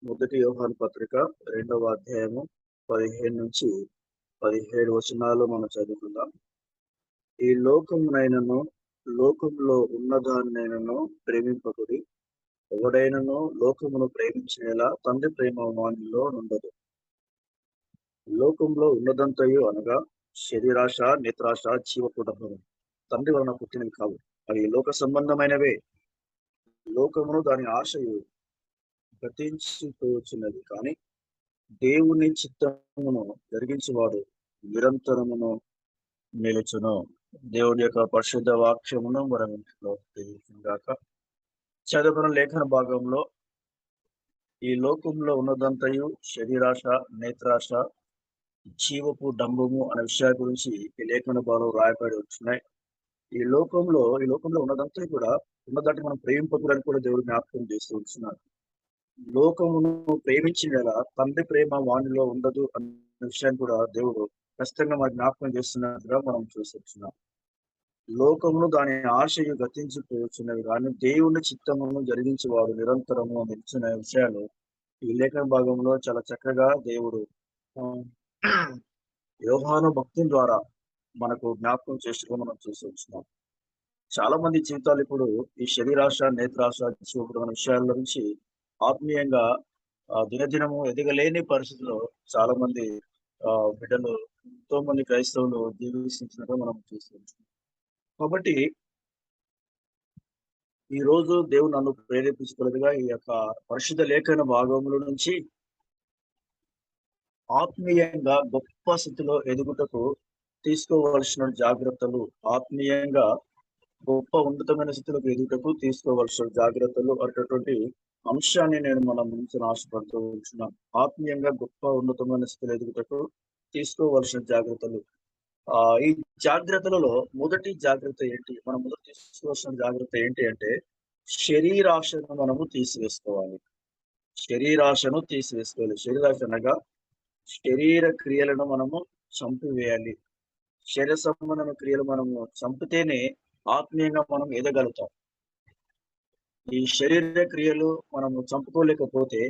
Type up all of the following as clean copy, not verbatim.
మొదటి యోహాను పత్రిక 2వ అధ్యాయము 15-17 వచనాలు మనం చదువుకుందాం. ఈ లోకమునైనను లోకములో ఉన్నదాన్నైనను ప్రేమింపకుడి. ఎవడైనను లోకమును ప్రేమించిన తండ్రి ప్రేమ వానిలో నుండదు. లోకంలో ఉన్నదంతయు అనగా శరీరాశ, నేత్రాశ, జీవపుటము తండ్రి వలన పుట్టినవి కావు. అవి లోక సంబంధమైనవే. లోకమును దాని ఆశయు గతించిపోవచ్చున్నది, కానీ దేవుని చిత్తమును జరిగించువాడు నిరంతరమును నిలుచును. దేవుని యొక్క పరిశుద్ధ వాక్యమును మనం గాక. చదువుకున్న లేఖన భాగంలో ఈ లోకంలో ఉన్నదంతయు శరీరాశ, నేత్రాశ, జీవపు డంబము అనే విషయాల గురించి ఈ లేఖన భాగంలో రాయబడి వచ్చినాయి. ఈ లోకంలో ఉన్నదంతా కూడా ఉన్నదాన్ని మనం ప్రేమింపకూడదని కూడా దేవుడు జ్ఞాపకం చేస్తూ ఉంటున్నాడు. లోకమును ప్రేమించిన తండ్రి ప్రేమ వానిలో ఉండదు అనే విషయాన్ని కూడా దేవుడు ఖచ్చితంగా మనకు జ్ఞాపకం చేస్తున్నట్టుగా మనం చూస్తున్నాం. లోకమును దాని ఆశయు గతించిపోవచ్చున్నవి, కానీ దేవుని చిత్తమును జరిగించేవాడు నిరంతరము నిలిచిన విషయాలు ఈ లేఖన భాగంలో చాలా చక్కగా దేవుడు యోహాను భక్తి ద్వారా మనకు జ్ఞాపకం చేస్తూ మనం చూసి వచ్చినాం. చాలా మంది జీవితాలు ఇప్పుడు ఈ శరీరాశ, నేత్రాశ, చూపడం అనే విషయాల గురించి ఆత్మీయంగా దినదినము ఎదగలేని పరిస్థితిలో చాలా మంది బిడ్డలు, ఎంతో మంది క్రైస్తవులు జీవిస్తున్నట్టు మనం చూస్తున్నాం. కాబట్టి ఈ రోజు దేవుడు నన్ను ప్రేరేపించుకున్నదిగా ఈ యొక్క పరిశుద్ధ లేఖన భాగముల నుంచి ఆత్మీయంగా గొప్ప స్థితిలో ఎదుగుటకు తీసుకోవలసిన జాగ్రత్తలు, ఆత్మీయంగా గొప్ప ఉన్నతమైన స్థితిలోకి ఎదుగుటకు తీసుకోవలసిన జాగ్రత్తలు అటువంటి అంశాన్ని నేను మనం ముందు ఆశపడుతూ ఉంటున్నాను. ఆత్మీయంగా గొప్ప ఉన్నతమైన స్థితిలో ఎదుగుటకు తీసుకోవలసిన జాగ్రత్తలు. ఈ జాగ్రత్తలలో మొదటి జాగ్రత్త ఏంటి? మనం మొదటి తీసుకోవాల్సిన జాగ్రత్త ఏంటి అంటే, శరీరాశను మనము తీసివేసుకోవాలి. శరీరాశను తీసివేసుకోవాలి. శరీరాశ అనగా శరీర క్రియలను మనము చంపివేయాలి. శరీర సంబంధమైన క్రియలు మనము చంపితేనే ఆత్మీయంగా మనం ఎదగలుగుతాం. ఈ శరీర క్రియలు మనము చంపుకోలేకపోతే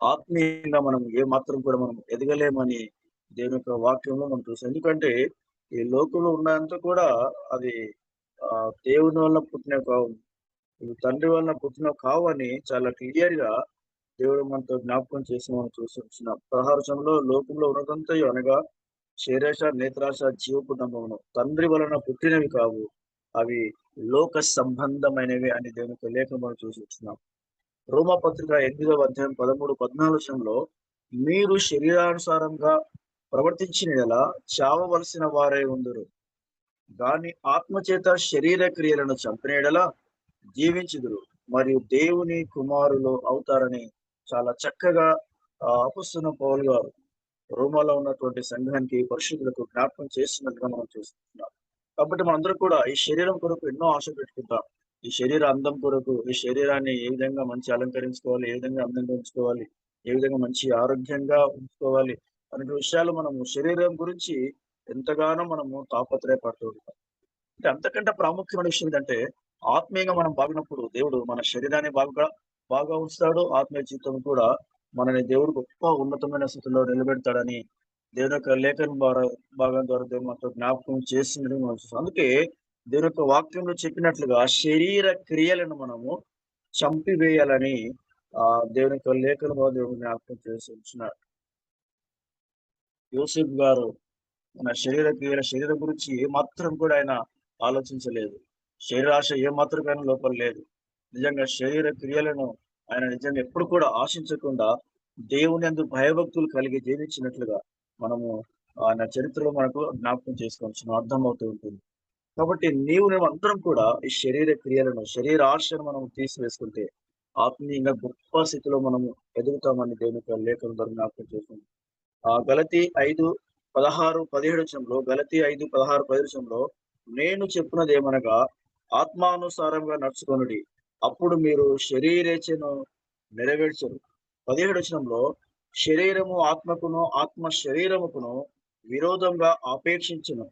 ఆత్మీయంగా మనం ఏ మాత్రం కూడా మనం ఎదగలేమని దేవుని యొక్క వాక్యంలో మనం చూస్తాం. ఎందుకంటే ఈ లోకంలో ఉన్నంత కూడా అది దేవుని వల్ల పుట్టినవి కావు, తండ్రి వలన పుట్టినవి కావు అని చాలా క్లియర్ గా దేవుడు మనతో జ్ఞాపకం చేసి మనం చూస్తున్నాం. 16 లోకంలో ఉన్నదంతయు అనగా శరీరాశ, నేత్రాశ, జీవపుటంబమును తండ్రి వలన పుట్టినవి కావు, అవి లోక సంబంధమైనవి అని దేవుని లేఖను మనం చూస్తున్నాం. రోమా పత్రిక 8వ అధ్యాయం 13-14 మీరు శరీరానుసారంగా ప్రవర్తించిన ఎలా చావవలసిన వారే ఉందరు, గాని ఆత్మచేత శరీర క్రియలను చంపిన ఎడలా జీవించుదురు, మరియు దేవుని కుమారులు అవుతారని చాలా చక్కగా అపొస్తలుడైన పౌలు గారు రోమాలో ఉన్నటువంటి సంఘానికి, పరిశుద్ధులకు జ్ఞాపకం చేస్తున్నట్టుగా మనం చూస్తున్నాం. కాబట్టి మనందరూ కూడా ఈ శరీరం కొరకు ఎన్నో ఆశ పెట్టుకుంటాం. ఈ శరీర అందం కొరకు, ఈ శరీరాన్ని ఏ విధంగా మంచి అలంకరించుకోవాలి, ఏ విధంగా అందంగా ఉంచుకోవాలి, ఏ విధంగా మంచి ఆరోగ్యంగా ఉంచుకోవాలి అనే విషయాలు మనము శరీరం గురించి ఎంతగానో మనము తాపత్రయపడుతూ ఉంటాం. అంటే అంతకంటే ప్రాముఖ్యమైన విషయం ఏంటంటే, ఆత్మీయంగా మనం బాగున్నప్పుడు దేవుడు మన శరీరాన్ని బాగా ఉంచుతాడు. ఆత్మీయ జీవితం కూడా మనని దేవుడు గొప్ప ఉన్నతమైన స్థితిలో నిలబెడతాడని దేవుని యొక్క లేఖన భాగం ద్వారా దేవుడు మనతో జ్ఞాపకం చేసిందని మనం చూస్తాం. అందుకే దేవుని యొక్క వాక్యంలో చెప్పినట్లుగా శరీర క్రియలను మనము చంపివేయాలని దేవుని యొక్క లేఖన ద్వారా దేవుడు జ్ఞాపకం చేసి ఉంటున్నాడు. యోసేపు గారు మన శరీరం గురించి ఏ మాత్రం కూడా ఆయన ఆలోచించలేదు. శరీరాశ ఏ మాత్రం కానీ లోపల లేదు. నిజంగా శరీర క్రియలను ఆయన నిజంగా ఎప్పుడు కూడా ఆశించకుండా దేవుని యందు భయభక్తులు కలిగి జీవించినట్లుగా మనము ఆయన చరిత్రలో మనకు జ్ఞాపకం చేసుకోవచ్చు, అర్థమవుతూ ఉంటుంది. కాబట్టి నేను అందరం కూడా ఈ శరీర క్రియలను, శరీరాశను మనం తీసివేసుకుంటే ఆత్మీయంగా గొప్ప స్థితిలో మనము ఎదుగుతామని దేవుని యొక్క లేఖనం ద్వారా జ్ఞాపకం చేస్తుంది. గలతీ 5:16-17 గలతీ 5:16-17 నేను చెప్పినది ఏమనగా ఆత్మానుసారంగా నడుచుకొనుడి, అప్పుడు మీరు శరీరేచ్ఛను నెరవేర్చరు. 17 శరీరము ఆత్మకును, ఆత్మ శరీరముకును విరోధంగా ఆపేక్షించును,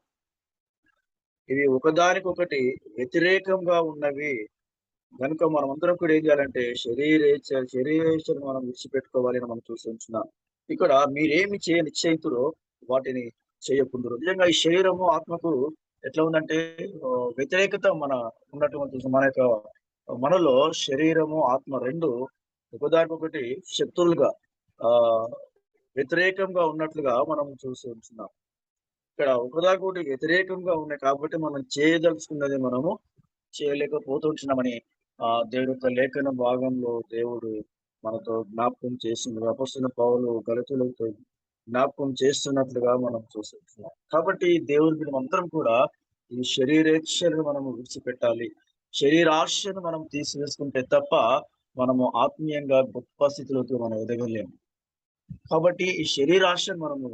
ఇవి ఒకదానికొకటి వ్యతిరేకంగా ఉన్నవి. కనుక మనమందరం కూడా ఏం చేయాలంటే శరీరేచ్ఛను మనం విడిచిపెట్టుకోవాలి అని మనం చూసి ఉంచున్నాం. ఇక్కడ మీరేమి నిశ్చయితురో వాటిని చేయకుందురు. నిజంగా ఈ శరీరము, ఆత్మకు ఎట్లా ఉందంటే వ్యతిరేకత ఉన్నటువంటి మన యొక్క మనలో శరీరము, ఆత్మ 2 ఒకదానికొకటి శత్రువులుగా ఆహ్, వ్యతిరేకంగా ఉన్నట్లుగా మనం చూసి ఉంటున్నాం. ఇక్కడ ఒకదానికొకటి వ్యతిరేకంగా ఉన్నాయి కాబట్టి మనం చేయదలుచుకున్నది మనము చేయలేకపోతుంటున్నామని దేవుని యొక్క లేఖన భాగంలో దేవుడు మనతో జ్ఞాపకం చేస్తున్నారు. అపొస్తలుడైన పౌలు గలతీయులతో జ్ఞాపకం చేస్తున్నట్లుగా మనం చూస్తున్నాం. కాబట్టి దేవుని మనమందరం కూడా ఈ శరీరేచ్ఛను మనము విడిచిపెట్టాలి. శరీరాశను మనం తీసివేసుకుంటే తప్ప మనము ఆత్మీయంగా గొప్ప స్థితిలోకి మనం ఎదగలేము. కాబట్టి ఈ శరీరాశను మనము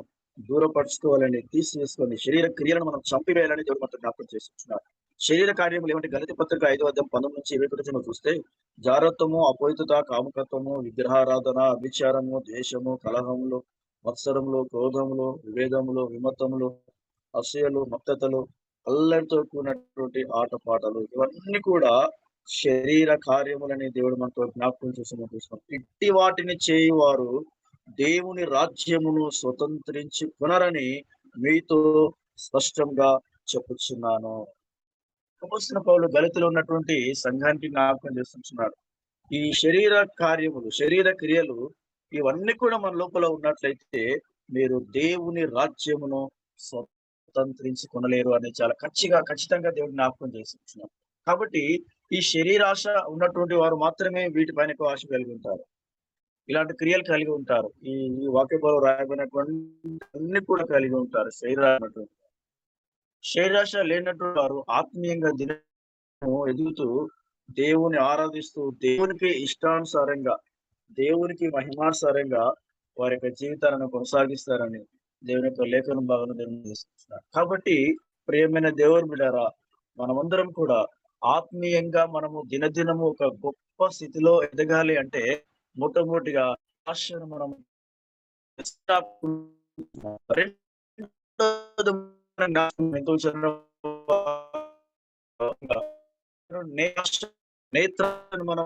దూరపరుచుకోవాలని, తీసివేసుకొని శరీర క్రియలను మనం చంపివేయాలని దేవుడు మనతో జ్ఞాపకం చేస్తున్నారు. శరీర కార్యములు ఏమంటే గలతీ పత్రిక 5:19-21 చూస్తే జారత్వము, అపవిత్రత, కాముకత్వము, విగ్రహారాధన, అభిచారము, ద్వేషము, కలహములు, మత్సరములు, క్రోధములు, విభేదములు, విమతములు, అసూయలు, మత్తతలు, అల్లరితో కూడినటువంటి ఆటపాటలు ఇవన్నీ కూడా శరీర కార్యములని దేవుడు మనతో జ్ఞాపకం చూస్తున్నాం. ఇట్టి వాటిని చేయువారు దేవుని రాజ్యమును స్వతంత్రించుకొనరని మీతో స్పష్టంగా చెప్పుచున్నాను. అపొస్తలుడైన పౌలు గలతీలో ఉన్నటువంటి సంఘానికి జ్ఞాపకం చేస్తున్నాడు. ఈ శరీర కార్యములు, శరీర క్రియలు ఇవన్నీ కూడా మన లోపల ఉన్నట్లయితే మీరు దేవుని రాజ్యమును స్వతంత్రించుకొనలేరు అని చాలా ఖచ్చితంగా దేవుడు జ్ఞాపకం చేస్తున్నాడు. కాబట్టి ఈ శరీరాశ ఉన్నటువంటి వారు మాత్రమే వీటిపైన ఎక్కువ ఆశ కలిగి ఉంటారు. ఇలాంటి క్రియలు కలిగి ఉంటారు. ఈ ఈ వాక్యంలో రాయబడినటువంటి అన్ని కూడా కలిగి ఉంటారు. శరీరాశ లేనటువంటి వారు ఆత్మీయంగా దినము ఎదుగుతూ దేవుని ఆరాధిస్తూ దేవునికి ఇష్టానుసారంగా, దేవునికి మహిమానుసారంగా వారి యొక్క జీవితాలను కొనసాగిస్తారని దేవుని యొక్క లేఖన భాగంలో తెలియజేస్తున్నారు. కాబట్టి ప్రియమైన దేవుని బిడ్డారా, మనమందరం కూడా ఆత్మీయంగా మనము దినదినము ఒక గొప్ప స్థితిలో ఎదగాలి అంటే మొట్టమొదటిగా ఆశను మనం నేత్రాన్ని మనం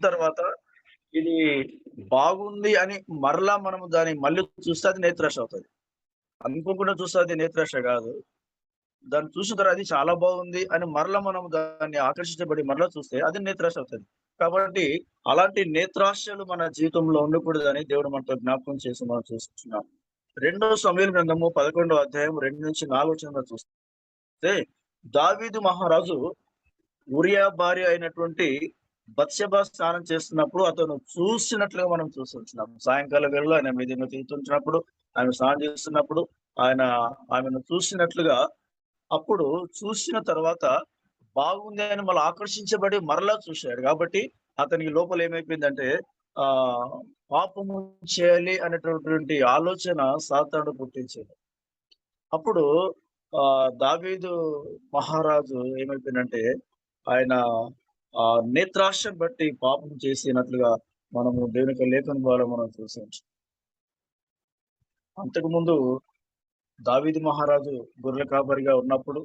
తర్వాత ఇది బాగుంది అని మరలా మనము దాన్ని మళ్ళీ చూస్తే అది నేత్రాశ అవుతది. అనుకోకుండా చూస్తే అది నేత్రాశ కాదు. దాన్ని చూసిన తర్వాత అది చాలా బాగుంది అని మరలా మనం దాన్ని ఆకర్షించబడి మరలా చూస్తే అది నేత్రాశ అవుతది. కాబట్టి అలాంటి నేత్రాశలు మన జీవితంలో ఉండకూడదని దేవుడు మనతో జ్ఞాపకం చేసి మనం చూస్తున్నాం. 2 సమూయేలు గ్రంథము 11వ అధ్యాయం 2-4 చూస్తే దావీదు మహారాజు ఉరియా భార్య అయినటువంటి బత్షెబ స్నానం చేస్తున్నప్పుడు అతను చూసినట్లుగా మనం చూస్తున్నాం. సాయంకాల వేళలో ఆయన మీదిగా తిరుగుతుంచినప్పుడు, ఆమె స్నానం చేస్తున్నప్పుడు ఆయన ఆమెను చూసినట్లుగా అప్పుడు చూసిన తర్వాత బాగుంది అని మళ్ళీ ఆకర్షించబడి మరలా చూశాడు. కాబట్టి అతనికి లోపల ఏమైపోయిందంటే పాపము చేయాలి అనేటటువంటి ఆలోచన సాతానుడు పుట్టించాడు. అప్పుడు దావీదు మహారాజు ఏమైపోయిందంటే ఆయన నేత్రాశను బట్టి పాపం చేసినట్లుగా మనము దేవుని యొక్క లేఖన ద్వారా మనం చూసాం. అంతకుముందు దావీదు మహారాజు గొర్రెల కాపరిగా ఉన్నప్పుడు,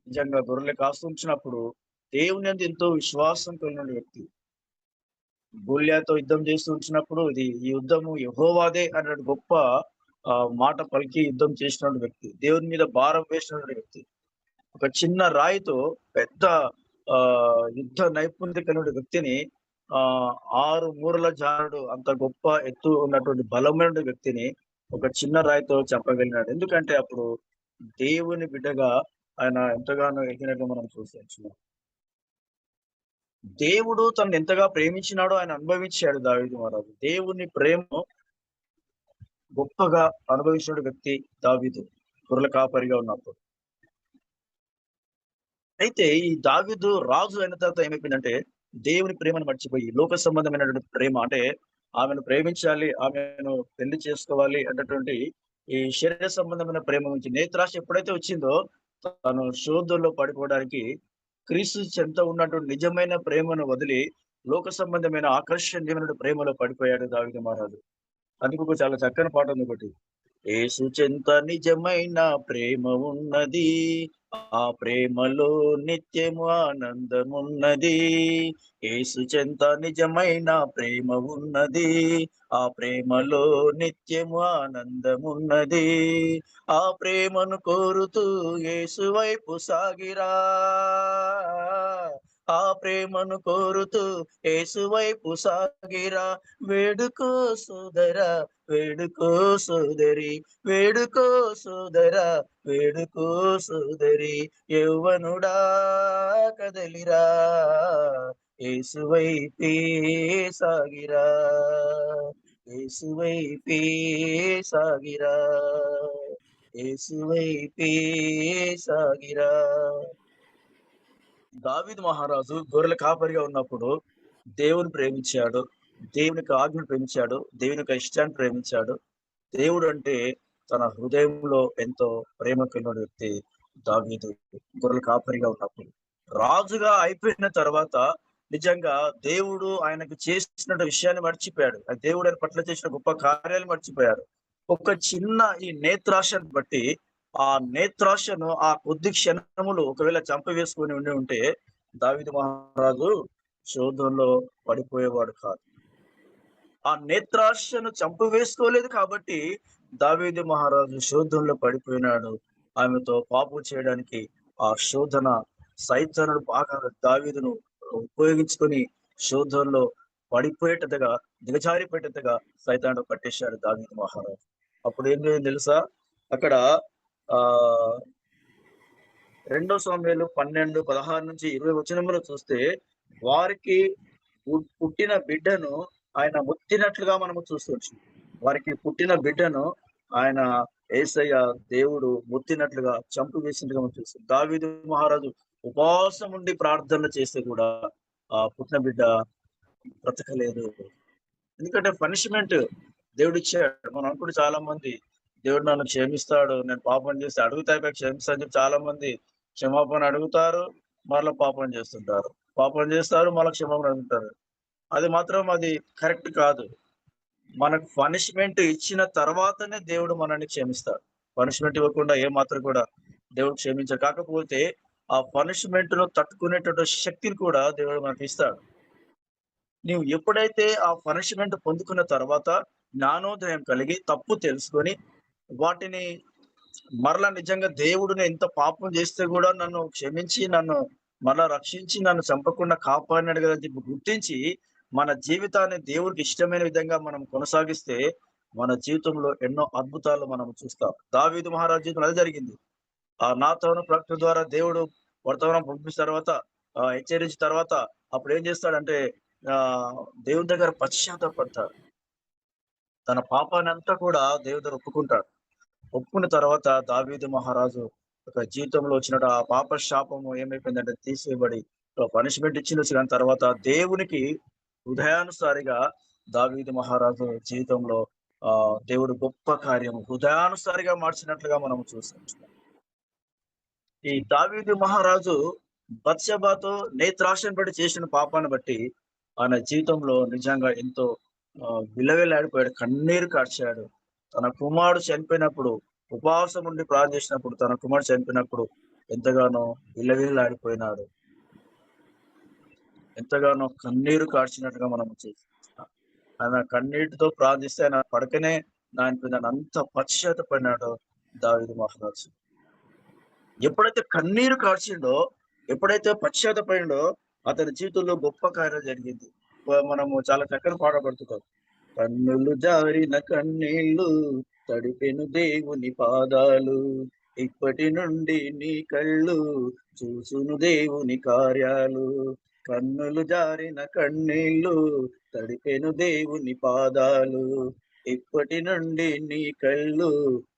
నిజంగా గొర్రెలు కాస్తుంచినప్పుడు దేవుని యందు ఎంతో విశ్వాసం కలిగిన వ్యక్తి. గొల్లియాతో యుద్ధం చేస్తూ ఉంచినప్పుడు ఈ యుద్ధము యెహోవాదే అనే గొప్ప మాట పలికి యుద్ధం చేసినటువంటి వ్యక్తి. దేవుని మీద భారం వేసినటువంటి వ్యక్తి. ఒక చిన్న రాయితో పెద్ద యుద్ధ నైపుణ్యత కలిగిన వ్యక్తిని 6 మూరల జారుడు అంత గొప్ప ఎత్తు ఉన్నటువంటి బలమైన వ్యక్తిని ఒక చిన్న రాయితో చంపగలిగినాడు. ఎందుకంటే అప్పుడు దేవుని బిడ్డగా ఆయన ఎంతగానో ఎదిగినట్టు మనం చూస్తున్నాం. దేవుడు తనను ఎంతగా ప్రేమించినాడో ఆయన అనుభవించాడు దావీదు మహారాజు. దేవుని ప్రేమ గొప్పగా అనుభవించిన వ్యక్తి దావీదు గొర్రెల కాపరిగా ఉన్నప్పుడు. అయితే ఈ దావీదు రాజు అయిన తర్వాత ఏమైపోయిందంటే దేవుని ప్రేమను మర్చిపోయి లోక సంబంధమైనటువంటి ప్రేమ అంటే ఆమెను ప్రేమించాలి, ఆమెను పెళ్లి చేసుకోవాలి అన్నటువంటి ఈ శరీర సంబంధమైన ప్రేమ నుంచి నేత్రాశ ఎప్పుడైతే వచ్చిందో, తను శోధనలో పడిపోవడానికి క్రీస్తు చెంత ఉన్నటువంటి నిజమైన ప్రేమను వదిలి, లోక సంబంధమైన ఆకర్షణీయమైన ప్రేమలో పడిపోయాడు దావీదు మహారాజు. అందుకు ఒక చాలా చక్కని పాట ఉంది ఒకటి. యేసు చెంత నిజమైన ప్రేమ ఉన్నది. ఆ ప్రేమలో నిత్యము ఆనందమున్నది. యేసు చెంత నిజమైన ప్రేమ ఉన్నది. ఆ ప్రేమలో నిత్యము ఆనందమున్నది. ఆ ప్రేమను కోరుతూ యేసు వైపు సాగిరా. ఆ ప్రేమను కోరుతూ యేసు వైపు సాగిరా. వేడుకో సోదరా, వేడుకో సోదరి, వేడుకో సోదరా, వేడుకో సోదరి, యవ్వనుడా కదలిరా, యేసువైపే సాగిరా, యేసువైపే సాగిరా, యేసువైపే సాగిరా. దావీదు మహారాజు గొర్రెల కాపరిగా ఉన్నప్పుడు దేవుని ప్రేమించాడు. దేవునికి ఆజ్ఞను ప్రేమించాడు. దేవుని యొక్క ఇష్టాన్ని ప్రేమించాడు. దేవుడంటే తన హృదయంలో ఎంతో ప్రేమ కలిగిన వ్యక్తి దావీదు గొర్రెల కాపరిగా ఉన్నప్పుడు. రాజుగా అయిపోయిన తర్వాత నిజంగా దేవుడు ఆయనకు చేసిన విషయాన్ని మర్చిపోయాడు. ఆ దేవుడు ఆయన పట్ల చేసిన గొప్ప కార్యాలు మర్చిపోయాడు. ఒక చిన్న ఈ నేత్రాశను బట్టి ఆ నేత్రాశను ఆ కొద్ది క్షణములు ఒకవేళ చంపవేసుకొని ఉంటే దావీదు మహారాజు శోధనలో పడిపోయేవాడు కాదు. ఆ నేత్రాశను చంపవేసుకోలేదు కాబట్టి దావీదు మహారాజు శోధనలో పడిపోయినాడు. ఆమెతో పాపం చేయడానికి ఆ శోధన సైతానుడు బాగా దావీదును ఉపయోగించుకొని శోధనలో పడిపోయేటట్టుగా, దిగజారిపోయేటట్టుగా సైతానుడు పట్టేశాడు దావీదు మహారాజు. అప్పుడు ఏం జరిగింది తెలుసా? అక్కడ ఆహ్, 2 సమూయేలు 12, 16-20 వచనంలో చూస్తే వారికి పుట్టిన బిడ్డను ఆయన ముత్తినట్లుగా మనము చూస్తొచ్చు. వారికి పుట్టిన బిడ్డను ఆయన యేసయ్య దేవుడు ముత్తినట్లుగా చంపివేసినట్టుగా మనం చూస్తాం. దావీదు మహారాజు ఉపవాసం ఉండి ప్రార్థనలు చేస్తే కూడా ఆ పుట్టిన బిడ్డ బ్రతకలేదు. ఎందుకంటే పనిష్మెంట్ దేవుడిచ్చాడు. మనం అనుకుంటే చాలా మంది దేవుడు నన్ను క్షమిస్తాడు. నేను పాపం చేస్తే అడుగుతా క్షమిస్తా అని చెప్పి చాలా మంది క్షమాపణ అడుగుతారు. మరలా పాపం చేస్తుంటారు. పాపం చేస్తారు, మళ్ళా క్షమాపణ అడుగుతారు. అది కరెక్ట్ కాదు. మనకు పనిష్మెంట్ ఇచ్చిన తర్వాతనే దేవుడు మనల్ని క్షమిస్తాడు. పనిష్మెంట్ ఇవ్వకుండా ఏమాత్రం కూడా దేవుడు క్షమించడు. కాకపోతే ఆ పనిష్మెంట్‌ను తట్టుకునేటటువంటి శక్తిని కూడా దేవుడు మనకిస్తాడు. నీవు ఎప్పుడైతే ఆ పనిష్మెంట్ పొందుకున్న తర్వాత జ్ఞానోదయం కలిగి తప్పు తెలుసుకొని వాటిని మరలా నిజంగా దేవుడు నేను ఇంత పాపం చేస్తే కూడా నన్ను క్షమించి నన్ను మరలా రక్షించి నన్ను చంపకుండా కాపాడినాడు కదా అని చెప్పి గుర్తించి మన జీవితాన్ని దేవుడికి ఇష్టమైన విధంగా మనం కొనసాగిస్తే మన జీవితంలో ఎన్నో అద్భుతాలు మనం చూస్తాం. దావీదు మహారాజు జీవితంలో అదే జరిగింది. ఆ నాతాను ప్రవక్త ద్వారా దేవుడు వర్తమానం పంపించిన తర్వాత హెచ్చరించిన తర్వాత అప్పుడు ఏం చేస్తాడంటే దేవుని దగ్గర పశ్చాత్తాపడతాడు. తన పాపాన్నంతా కూడా దేవుని దగ్గర ఒప్పుకుంటాడు. ఒప్పుకున్న తర్వాత దావీదు మహారాజు ఒక జీవితంలో వచ్చిన ఆ పాప శాపము ఏమైపోయిందంటే తీసివేయబడి పనిష్మెంట్ ఇచ్చిండొచ్చు కానీ తర్వాత దేవునికి హృదయానుసారిగా దావీదు మహారాజు జీవితంలో దేవుడు గొప్ప కార్యము హృదయానుసారిగా మార్చినట్లుగా మనం చూస్తాం. ఈ దావీదు మహారాజు బత్షెబతో నేత్రాశను బట్టి చేసిన పాపాన్ని బట్టి ఆయన జీవితంలో నిజంగా ఎంతో విలవిల్లాడిపోయాడు. కన్నీరు కార్చాడు. తన కుమారుడు చనిపోయినప్పుడు ఉపవాసం ఉండి ప్రార్థించినప్పుడు తన కుమారుడు చనిపోయినప్పుడు ఎంతగానో విలవిల్లాడిపోయినాడు. ఎంతగానో కన్నీరు కార్చినట్టుగా మనం చూస్తాం. ఆయన కన్నీటితో ప్రార్థిస్తే ఆయన పడకనే ఆయన అంత పశ్చాత్తపడినాడో దావీదు మహారాజు. ఎప్పుడైతే కన్నీరు కార్చిండో, ఎప్పుడైతే పశ్చాత్తపడిండో అతని జీవితంలో గొప్ప కార్యం జరిగింది. మనము చాలా చక్కని పాట పాడుతుంటాం. కన్నులు జారిన కన్నీళ్ళు తడిపెను దేవుని పాదాలు, ఇప్పటి నుండి నీ కళ్ళు చూసును దేవుని కార్యాలు. కన్నులు జారిన కన్నీళ్ళు తడిపెను దేవుని పాదాలు, ఇప్పటి నుండి నీ కళ్ళు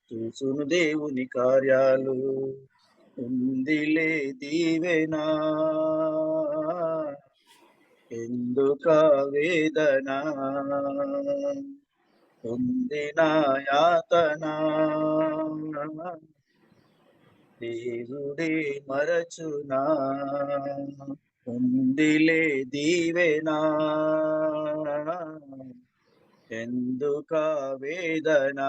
చూసును దేవుని కార్యాలు. ఉందిలే దీవెనా ఎందుక వేదన పొందిన యాతన దేవుడే మరచునా ఉందిలే దీవెనా ఎందుక వేదన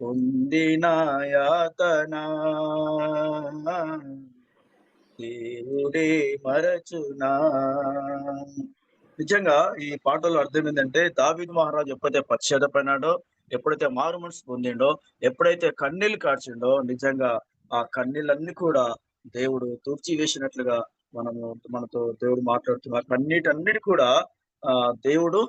పొందిన యాతన దేవుడే మరచునా. నిజంగా ఈ పాటలో అర్థం ఏందంటే, దావీదు మహారాజు ఎప్పుడైతే పశ్చాత్తాపడినాడో, ఎప్పుడైతే మారు మనసు పొందిండో, ఎప్పుడైతే కన్నీళ్లు కార్చిండో, నిజంగా ఆ కన్నీళ్ళన్నీ కూడా దేవుడు తుడిచి వేసినట్లుగా మనము మనతో దేవుడు మాట్లాడుతున్నారు. కన్నీటన్నిటి కూడా దేవుడు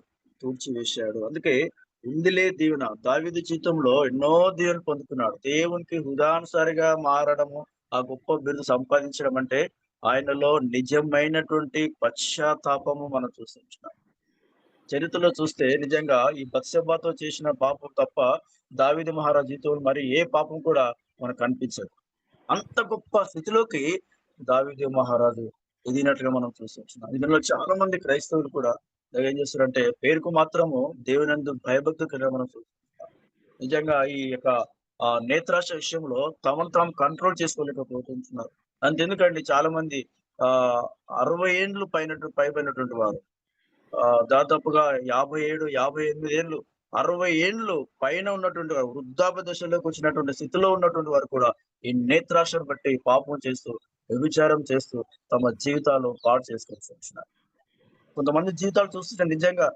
తుడిచి వేశాడు. అందుకే ఉందిలే దీవెన. దావీదు జీవితంలో ఎన్నో దీవెనలు పొందుకున్నాడు. దేవునికి హృదయానుసారిగా మారడము, ఆ గొప్ప బిరుదు సంపాదించడం అంటే ఆయనలో నిజమైనటువంటి పశ్చాత్తాపము మనం చూస్తున్నాం. చరిత్రలో చూస్తే నిజంగా ఈ బత్షెబతో చేసిన పాపం తప్ప దావీదు మహారాజు జీవితంలో మరి ఏ పాపం కూడా మనకు కనిపించదు. అంత గొప్ప స్థితిలోకి దావీదు మహారాజు ఎదిగినట్లుగా మనం చూస్తున్నాం. ఇందులో చాలా మంది క్రైస్తవులు కూడా ఏం చేస్తారంటే పేరుకు మాత్రము దేవునందు భయభక్తులు కలిగి మనం చూస్తున్నాం. నిజంగా ఈ యొక్క నేత్రాశ విషయంలో తమను తాము కంట్రోల్ చేసుకోలేకపోతున్నారు. అంతెందుకండి చాలా మంది 60 ఏండ్లు పైబడినటువంటి వారు దాదాపుగా 57, 58 ఏళ్ళు, 60 ఏండ్లు పైన ఉన్నటువంటి వారు, వృద్ధాప్య దశలోకి వచ్చినటువంటి స్థితిలో ఉన్నటువంటి వారు కూడా ఈ నేత్రాశను బట్టి పాపం చేస్తూ, వ్యభిచారం చేస్తూ తమ జీవితాలు పాడు చేసుకొచ్చుంటున్నారు. కొంతమంది జీవితాలు చూస్తుంటే నిజంగా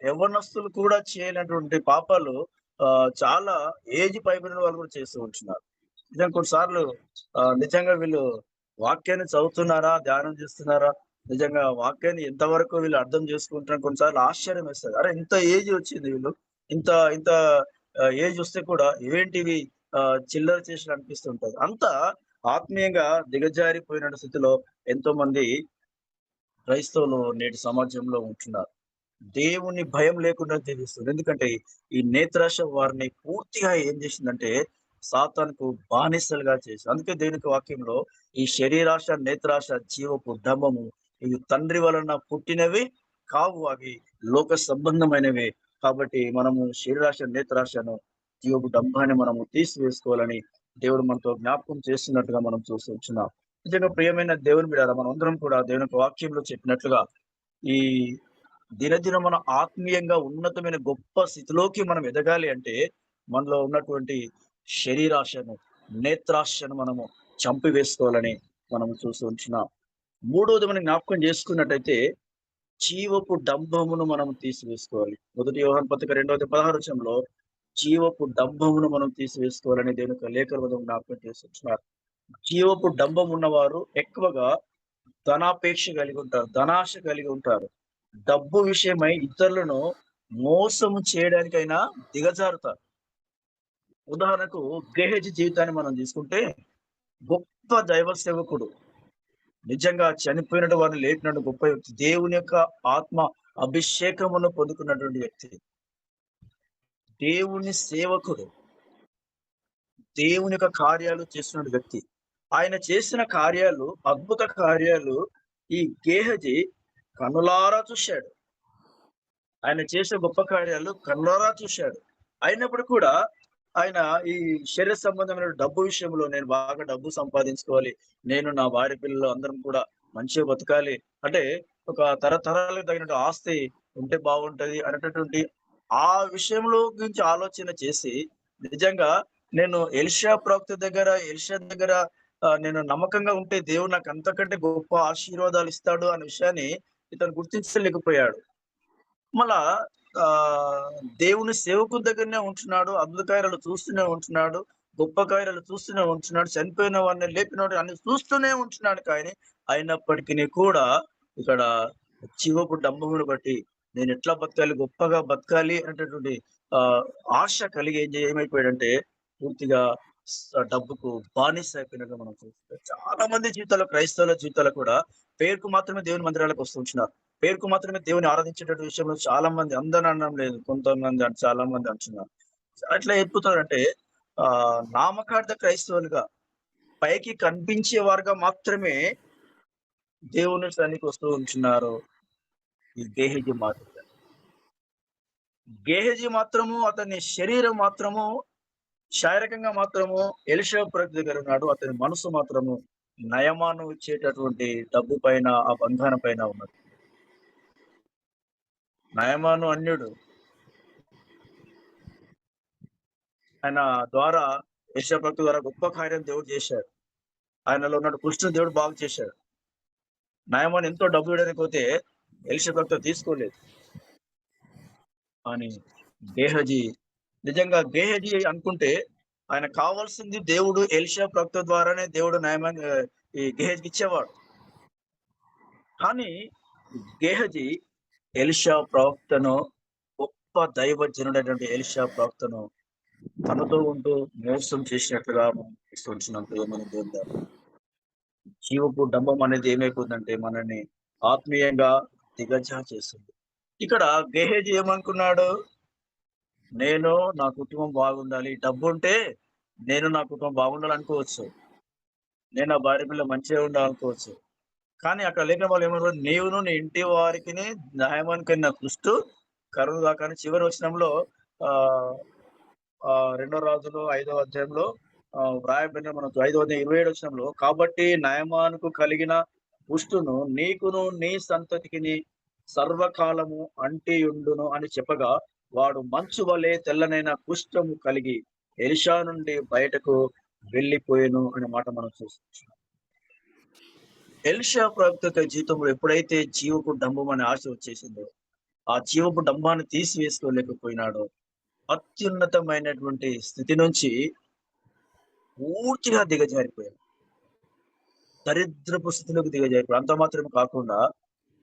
యవ్వనస్తులు కూడా చేయనటువంటి పాపాలు చాలా ఏజ్ పైబడిన వాళ్ళు కూడా చేస్తూ ఉంటున్నారు. నిజంగా కొన్నిసార్లు నిజంగా వీళ్ళు వాక్యాన్ని చదువుతున్నారా? ధ్యానం చేస్తున్నారా? నిజంగా వాక్యాన్ని ఎంతవరకు వీళ్ళు అర్థం చేసుకుంటున్నారు కొన్నిసార్లు ఆశ్చర్యం వేస్తది. అరే! ఇంత ఏజ్ వచ్చింది వీళ్ళు. ఇంత ఇంత ఏజ్ వస్తే కూడా ఇవేంటివి చిల్లర చేసినట్టు అనిపిస్తుంటది. అంత ఆత్మీయంగా దిగజారిపోయిన స్థితిలో ఎంతో మంది క్రైస్తవులు నేటి సమాజంలో ఉంటున్నారు. దేవుని భయం లేకుండా జీవిస్తున్నారు. ఎందుకంటే ఈ నేత్రాశ వారిని పూర్తిగా ఏం చేసిందంటే సాతానుకు బానిసలుగా చేసింది. అందుకే దేవునికి వాక్యంలో ఈ శరీరాశ, నేత్రాశ, జీవపు డంబము ఇవి తండ్రి వలన పుట్టినవి కావు. అవి లోక సంబంధమైనవి. కాబట్టి మనము శరీరాశ, నేత్రాశను, జీవపు డంబాన్ని మనము తీసివేసుకోవాలని దేవుడు మనతో జ్ఞాపకం చేస్తున్నట్టుగా మనం చూస్తున్నాం. నిజంగా ప్రియమైన దేవుని బిడ్డలారా మనమందరం కూడా దేవుని యొక్క వాక్యంలో చెప్పినట్లుగా ఈ దినదినం మనం ఆత్మీయంగా ఉన్నతమైన గొప్ప స్థితిలోకి మనం ఎదగాలి అంటే మనలో ఉన్నటువంటి శరీరాశను, నేత్రాశను మనము చంపివేసుకోవాలని మనం చూస్తూ ఉంటున్నాం. మూడవది మనం జ్ఞాపకం చేసుకున్నట్టయితే జీవపు డంబమును మనం తీసివేసుకోవాలి. 1 యోహాను పత్రిక 2:16 జీవపు డంబమును మనం తీసివేసుకోవాలని దేవుని యొక్క లేఖలు జ్ఞాపకం చేస్తున్నారు. జీవపు డంబం ఉన్నవారు ఎక్కువగా ధనాపేక్ష కలిగి ఉంటారు. ధనాశ కలిగి ఉంటారు. డబ్బు విషయమై ఇతరులను మోసం చేయడానికైనా దిగజారుతారు. ఉదాహరణకు గేహజీ జీవితాన్ని మనం తీసుకుంటే గొప్ప దైవ సేవకుడు. నిజంగా చనిపోయినటు వారిని లేపినట్టు గొప్ప వ్యక్తి. దేవుని యొక్క ఆత్మ అభిషేకమును పొందుకున్నటువంటి వ్యక్తి. దేవుని సేవకుడు. దేవుని యొక్క కార్యాలు చేస్తున్న వ్యక్తి. ఆయన చేసిన కార్యాలు, అద్భుత కార్యాలు ఈ గేహజీ కనులారా చూశాడు. ఆయన చేసే గొప్ప కార్యాలు కనులారా చూశాడు. అయినప్పుడు కూడా ఆయన ఈ శరీర సంబంధమైన డబ్బు విషయంలో నేను బాగా డబ్బు సంపాదించుకోవాలి. నేను నా భార్య పిల్లలు అందరం కూడా మంచిగా బతకాలి. అంటే ఒక తరతరాలకు తగినట్టు ఆస్తి ఉంటే బాగుంటది అనేటటువంటి ఆ విషయంలో గురించి ఆలోచన చేసి నిజంగా నేను ఎలీషా దగ్గర నేను నమ్మకంగా ఉంటే దేవుడు నాకు అంతకంటే గొప్ప ఆశీర్వాదాలు ఇస్తాడు అనే విషయాన్ని ఇతను గుర్తించలేకపోయాడు. మళ్ళా దేవుని సేవకుని దగ్గరనే ఉంటున్నాడు. అద్భుత కార్యాలు చూస్తూనే ఉంటున్నాడు. గొప్ప కార్యాలు చూస్తూనే ఉంటున్నాడు. చనిపోయిన వారిని లేపినోడు అన్ని చూస్తూనే ఉంటున్నాడు. కానీ అయినప్పటికీ కూడా ఇక్కడ జీవపు డంబమును బట్టి నేను ఎట్లా బతకాలి, గొప్పగా బతకాలి అనేటటువంటి ఆశ కలిగి ఏమైపోయాడంటే పూర్తిగా డబ్బుకు బానిస అయిపోయినట్టు మనం చూస్తాం. చాలా మంది జీవితాల్లో క్రైస్తవుల జీవితాల్లో కూడా పేరుకు మాత్రమే దేవుని మందిరాలకు వస్తుంటున్నారు. పేరుకు మాత్రమే దేవుని ఆరాధించేటటువంటి విషయంలో చాలా మంది అందరూ అనడం లేదు. కొంతమంది చాలా మంది అంటున్నారు. అట్లా ఎత్తుతారంటే నామకార్థ క్రైస్తవులుగా పైకి కనిపించే వారుగా మాత్రమే దేవుని సన్నిధికి వస్తూ ఉంటున్నారు ఈ గేహజీ మాత్రం. గేహజీ మాత్రము అతని శరీరం మాత్రము శారీరకంగా మాత్రము ఎలీషా ప్రవక్త దగ్గర ఉన్నాడు. అతని మనసు మాత్రము నయమాను ఇచ్చేటటువంటి డబ్బు పైన, ఆ బంగారం పైన ఉన్నది. నయమాను అన్యుడు. ఆయన ద్వారా ఎలీషా ప్రవక్త ద్వారా గొప్ప కార్యం దేవుడు చేశాడు. ఆయనలో ఉన్న కుష్టుని దేవుడు బాగు చేశాడు. నయమాను ఎంతో డబ్బు ఇవ్వడానికి పోతే ఎలీషా ప్రవక్త తీసుకోలేదు. అని గేహజీ నిజంగా గేహజీ అనుకుంటే ఆయన కావాల్సింది దేవుడు ఎలీషా ప్రవక్త ద్వారానే దేవుడు నయమాన్ ఈ గేహజీకి ఇచ్చేవాడు. కానీ గేహజీ ఎలీషా ప్రవక్తను గొప్ప దైవజనుడైనటువంటి ఎలీషా ప్రవక్తను తనతో ఉంటూ మోసం చేసినట్లుగా మనం చూస్తున్నాం ప్రియమైన దేవుని ద్వారా. జీవపు డంబం అనేది ఏమైపోతుందంటే మనల్ని ఆత్మీయంగా చేస్తుంది. ఇక్కడ గేహజీ ఏమనుకున్నాడు? నేను నా కుటుంబం బాగుండాలి. డబ్బుంటే నేను నా కుటుంబం బాగుండాలనుకోవచ్చు. నేను నా భార్య పిల్లలు మంచిగా ఉండాలనుకోవచ్చు. కానీ అక్కడ లేఖన వాళ్ళు ఏమన్నారు? నీవును నీ ఇంటి వారికిని న్యాయమానికైన కృష్టు కరువుగాక అని చివరి వచనంలో ఆహ్, రెండో రాజులు 5వ అధ్యాయంలో వ్రాయబడిన మనకు 5వ అధ్యాయం 27 వచనంలో కాబట్టి నయమానుకు కలిగిన కుష్టును నీకును నీ సంతతికిని సర్వకాలము అంటియుండును అని చెప్పగా వాడు మంచు వలె తెల్లనైన కుష్ఠము కలిగి ఎలీషా నుండి బయటకు వెళ్ళిపోయెను అనే మాట మనం చూస్తున్నాం. ఎలీషా ప్రవక్త యొక్క జీవితంలో ఎప్పుడైతే జీవపు డంబం అనే ఆశ వచ్చేసిందో, ఆ జీవపు డంబాన్ని తీసివేసుకోలేకపోయినాడో, అత్యున్నతమైనటువంటి స్థితి నుంచి పూర్తిగా దిగజారిపోయాడు. దరిద్రపు స్థితిలోకి దిగజారిపోయాడు. అంత మాత్రమే కాకుండా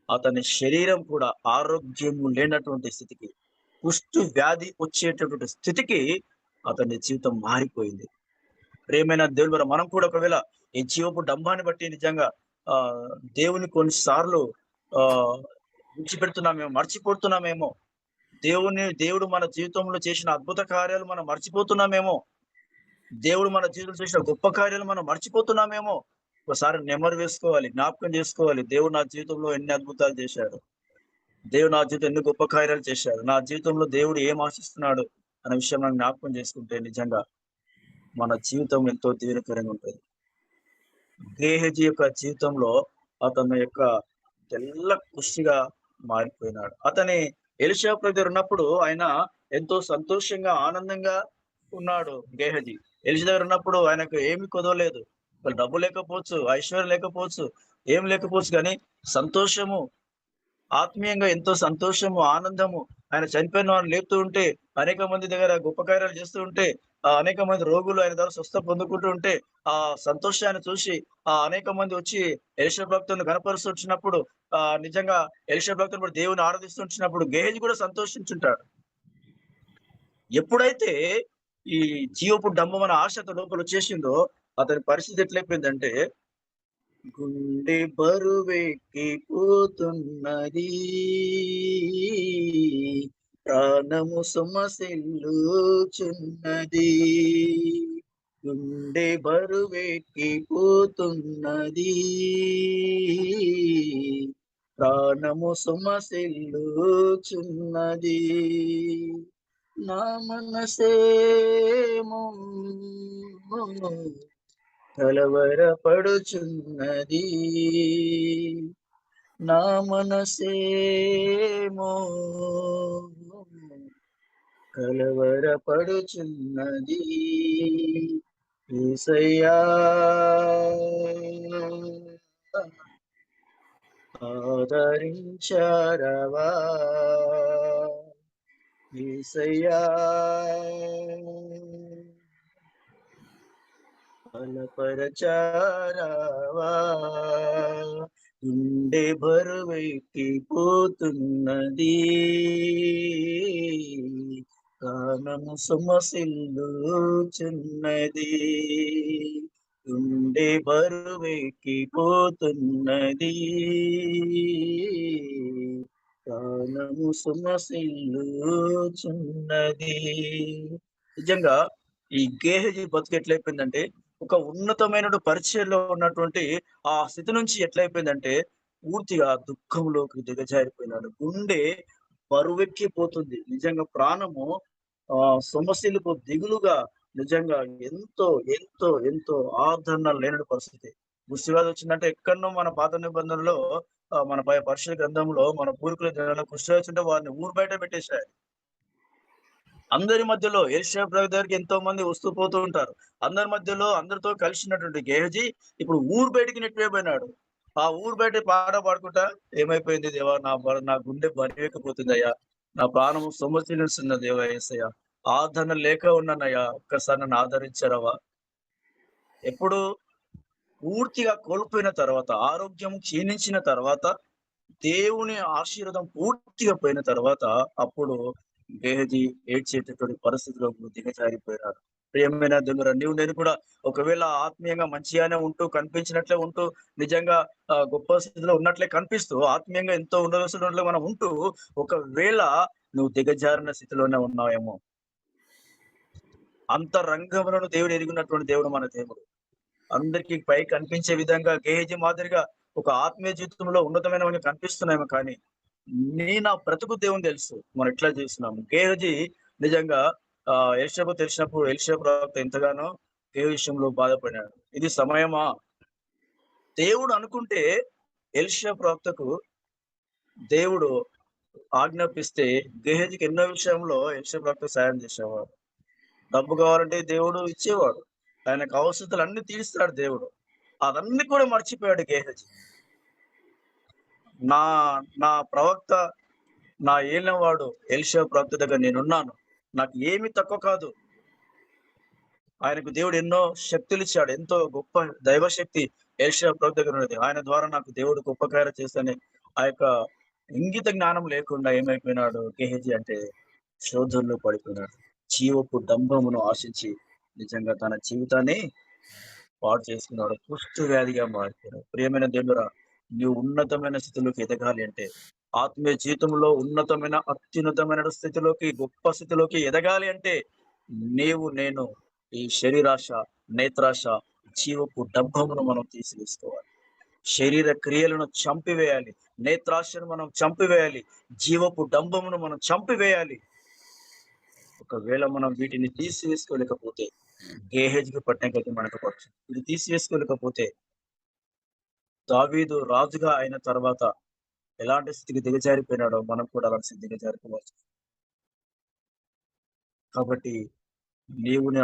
అతని శరీరం కూడా ఆరోగ్యం లేనటువంటి స్థితికి, కుష్టు వ్యాధి వచ్చేటటువంటి స్థితికి అతని జీవితం మారిపోయింది. ప్రియమైన దేవుని ద్వారా మనం కూడా ఒకవేళ ఈ జీవపు డంబాన్ని బట్టి నిజంగా దేవుని కొన్నిసార్లు విడిచిపెడుతున్నామేమో, మర్చిపోతున్నామేమో. దేవుడు మన జీవితంలో చేసిన అద్భుత కార్యాలు మనం మర్చిపోతున్నామేమో. దేవుడు మన జీవితంలో చేసిన గొప్ప కార్యాలు మనం మర్చిపోతున్నామేమో. ఒకసారి నెమరు వేసుకోవాలి, జ్ఞాపకం చేసుకోవాలి. దేవుడు నా జీవితంలో ఎన్ని అద్భుతాలు చేశాడు. దేవుడు నా జీవితం ఎన్ని గొప్ప కార్యాలు చేశాడు. నా జీవితంలో దేవుడు ఏం ఆశిస్తున్నాడు అనే విషయం మనం జ్ఞాపకం చేసుకుంటే నిజంగా మన జీవితం ఎంతో దీవెనకరంగా ఉంటుంది. గేహజీ యొక్క జీవితంలో అతని యొక్క తెల్ల కుష్టిగా మారిపోయినాడు. అతని ఎలీషా దగ్గర ఉన్నప్పుడు ఆయన ఎంతో సంతోషంగా, ఆనందంగా ఉన్నాడు గేహజీ. ఎలీషా దగ్గర ఉన్నప్పుడు ఆయనకు ఏమి కుదవలేదు. డబ్బు లేకపోవచ్చు, ఐశ్వర్యం లేకపోవచ్చు, ఏం లేకపోవచ్చు కానీ సంతోషము, ఆత్మీయంగా ఎంతో సంతోషము, ఆనందము. ఆయన చనిపోయిన వారిని లేపుతూ ఉంటే, అనేక మంది దగ్గర గొప్ప కార్యాలు చేస్తూ ఉంటే, అనేక మంది రోగులు ఆయన ద్వారా స్వస్థ పొందుకుంటూ ఉంటే, ఆ సంతోషాన్ని చూసి అనేక మంది వచ్చి ఎలీషా భక్తులను కనపరుస్తూ నిజంగా ఎలీషా భక్తులు కూడా దేవుని ఆరాధిస్తుంచినప్పుడు గేహజీ కూడా సంతోషించుంటాడు. ఎప్పుడైతే ఈ జీవపు డంబం అనే ఆశ అతని లోపల వచ్చేసిందో, అతని పరిస్థితి ఎట్లయిపోయిందంటే గుండె బరువెక్కిపోతున్నది, ప్రాణము సొమ్మసిల్లుచున్నది. గుండె బరువెక్కిపోతున్నది, ప్రాణము సొమ్మసిల్లుచున్నది. నా మనసేమో కలవరపడుచున్నది, నా మనసేమో కలవరపడుచున్నది. యేసయ్యా ఆదరించారవా, యేసయ్యా బలపరచారావా, గుండె బరువెక్కిపోతున్నది, ప్రాణము సొమ్మసిల్లుచున్నది. గుండె బరువెక్కిపోతున్నది, ప్రాణము సొమ్మసిల్లుచున్నది. నిజంగా ఈ గేహజీ బతుకు ఎట్లయిపోయిందంటే ఒక ఉన్నతమైన పరిచయంలో ఉన్నటువంటి ఆ స్థితి నుంచి ఎట్లయిపోయిందంటే, పూర్తిగా దుఃఖంలోకి దిగజారిపోయినాడు. గుండె బరువెక్కిపోతుంది. నిజంగా ప్రాణము సొమ్మసిల్లుకు దిగులుగా నిజంగా ఎంతో, ఎంతో ఆదరణ లేని పరిస్థితి. కుష్ఠవ్యాధి వచ్చిందంటే ఎక్కడనో మన పాత నిబంధనలో మన పరిశుద్ధ గ్రంథంలో మన పూర్వీకుల దినాల్లో కుష్ఠవ్యాధి వచ్చింటే వారిని ఊరు బయట పెట్టేశారు. అందరి మధ్యలో ఎలీషా ప్రభు దగ్గరికి ఎంతో మంది వస్తూ పోతూ ఉంటారు. అందరి మధ్యలో అందరితో కలిసినటువంటి గేహజీ ఇప్పుడు ఊరు బయటికి నెట్టివేయబోయినాడు. ఆ ఊరు బయట పాట పాడుకుంటా ఏమైపోయింది దేవా! నా గుండె బరువెక్కిపోతుందయ్యా. నా ప్రాణము సొమ్మసిల్లుచున్నది దేవా యేసయ్య. ఆదరణ లేక ఉన్నానయ్యా. ఒక్కసారి నన్ను ఆదరించరావా? ఎప్పుడు పూర్తిగా కోల్పోయిన తర్వాత, ఆరోగ్యం క్షీణించిన తర్వాత, దేవుని ఆశీర్వాదం పూర్తిగా పోయిన తర్వాత, అప్పుడు గేహజీ ఏడ్చేటటువంటి పరిస్థితిలోకి దిగజారిపోయినాడు. ప్రియమైన దేవుడా! నీవు నేను కూడా ఒకవేళ ఆత్మీయంగా మంచిగానే ఉంటూ, కనిపించినట్లే ఉంటూ, నిజంగా గొప్ప స్థితిలో ఉన్నట్లే కనిపిస్తూ, ఆత్మీయంగా ఎంతో ఉన్నతలో మనం ఉంటూ, ఒకవేళ నువ్వు దిగజారిన స్థితిలోనే ఉన్నావేమో! అంతరంగములను దేవుడు ఎరిగినటువంటి దేవుడు మన దేవుడు. అందరికి పైకి కనిపించే విధంగా గేహజీ మాదిరిగా ఒక ఆత్మీయ జీవితంలో ఉన్నతమైనవన్నీ కనిపిస్తున్నాయేమో కానీ, నా బ్రతుకు దేవునికి తెలుసు. మనం ఎట్లా చేస్తున్నాము. గేహజీ నిజంగా ఎలీషాకు తెలిసినప్పుడు ఎలీషా ప్రవక్త ఎంతగానో గేహజీ విషయంలో బాధపడినాడు. ఇది సమయమా? దేవుడు అనుకుంటే ఎలీషా ప్రవక్తకు దేవుడు ఆజ్ఞాపిస్తే గేహజీకి ఎన్నో విషయంలో ఎలీషా ప్రవక్త సాయం చేసేవాడు. డబ్బు కావాలంటే దేవుడు ఇచ్చేవాడు. ఆయనకు అవసరతలన్నీ తీరుస్తాడు దేవుడు. అవన్నీ కూడా మర్చిపోయాడు గేహజీ. నా నా ప్రవక్త, నా ఏలినవాడు ఎలీషా ప్రవక్త దగ్గర నేనున్నాను. నాకు ఏమి తక్కువ కాదు. ఆయనకు దేవుడు ఎన్నో శక్తులిచ్చాడు. ఎంతో గొప్ప దైవశక్తి ఎలీషా ప్రవక్త దగ్గర ఉన్నది. ఆయన ద్వారా నాకు దేవుడు గొప్ప కార్యం చేస్తని ఆ యొక్క ఇంగిత జ్ఞానం లేకుండా ఏమైపోయినాడు గేహజీ అంటే శోధనలో పడిపోయినాడు. జీవపు డంబమును ఆశించి నిజంగా తన జీవితాన్ని పాడు చేసుకున్నాడు. కుష్టు వ్యాధిగా మారిపోయాడు. ప్రియమైన దేవుడా! నీవు ఉన్నతమైన స్థితిలోకి ఎదగాలి అంటే, ఆత్మీయ జీవితంలో ఉన్నతమైన, అత్యున్నతమైన స్థితిలోకి, గొప్ప స్థితిలోకి ఎదగాలి అంటే, నేను ఈ శరీరాశ, నేత్రాశ, జీవపు డంబమును మనం తీసివేసుకోవాలి. శరీర క్రియలను చంపివేయాలి. నేత్రాశను మనం చంపివేయాలి. జీవపు డంబమును మనం చంపివేయాలి. ఒకవేళ మనం వీటిని తీసివేసుకోలేకపోతే గేహేజ్‌కి పట్టిన గతి మనకు పడుతుంది. ఇది తీసివేసుకోలేకపోతే దావీదు రాజుగా అయిన తర్వాత ఎలాంటి స్థితికి దిగజారిపోయినాడో మనం కూడా అలాంటి స్థితికి దిగజారిపోవచ్చు. కాబట్టి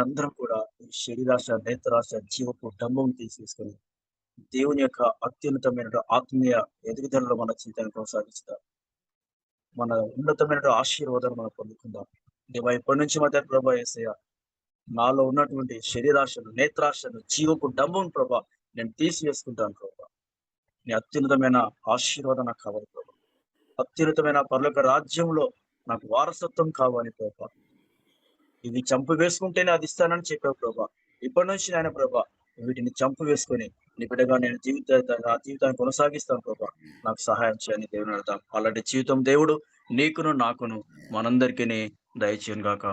అందరం కూడా ఈ శరీరాశ, నేత్రాశ, జీవపు డంబం తీసేసుకొని దేవుని యొక్క అత్యున్నతమైన ఆత్మీయ ఎదుగుదలలో మన జీవితాన్ని కొనసాగిస్తాం. మన ఉన్నతమైన ఆశీర్వాదాలు మనం పొందుకుందాం. దేవా ఇప్పటి నుంచి మాత్రం ప్రభా యేసయ్య నాలో ఉన్నటువంటి శరీరాశను, నేత్రాశను, జీవపు డంబం ప్రభా నేను తీసివేసుకుంటాను ప్రభా. నీ అత్యున్నతమైన ఆశీర్వాదం నాకు కావాలి ప్రభా. అత్యున్నతమైన పరలోక రాజ్యంలో నాకు వారసత్వం కావాలి ప్రభా. ఇవి చంపివేసుకుంటేనే అది ఇస్తానని చెప్పావు ప్రభా. ఇప్పటి నుంచి నాయన ప్రభా వీటిని చంపివేసుకొని నీ బిడ్డగా నేను నా జీవితాన్ని కొనసాగిస్తాను ప్రభా. నాకు సహాయం చేయని దేవుని అడుగుతాం. అలాంటి జీవితం దేవుడు నీకును, నాకును మనందరికీ దయచేయును గాక.